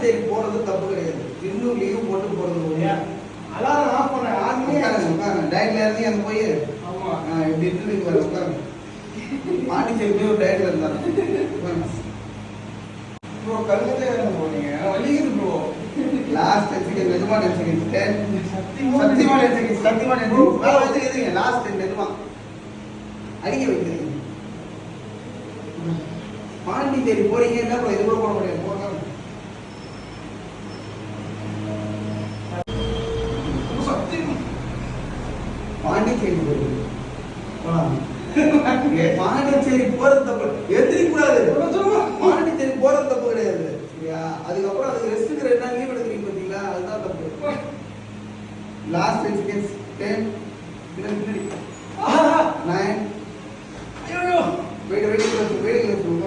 பாண்டிச்சேரி போறது தப்பு கிடையாது. இன்னும் லீவ் போட்டு போறது போறியா? அலாரம் ஆஃப் பண்ண ஆர்மியே உட்காருங்க. டயட்ல இருந்து அங்க போய் இப்படி இருக்கு உட்காருங்க. பாண்டிச்சேரி போய் ஒரு டயட்ல இருந்தாரு. ப்ரோ கல்கத்தே போனீங்க வலிக்குது ப்ரோ. லாஸ்ட் செகண்ட் நிஜமா செகண்ட் சத்தியமா வச்சுக்கிறீங்க. லாஸ்ட் நிஜமா அடிக்க வைக்கிறீங்க. பாண்டிச்சேரி போறீங்க என்ன ப்ரோ இது கூட போட முடியாது. போறாங்க பாண்டிச்சேரி போறீங்க பாண்டிச்சேரி போறது தப்பு. எந்திரிக்க கூடாது. பாண்டிச்சேரி போறது தப்பு கிடையாது. சரியா? அதுக்கப்புறம் அதுக்கு ரெஸ்ட்டுக்கு 2 நாள் லீவ் எடுக்கிறீங்க பாத்தீங்களா? அதுதான் தப்பு. Last 10 seconds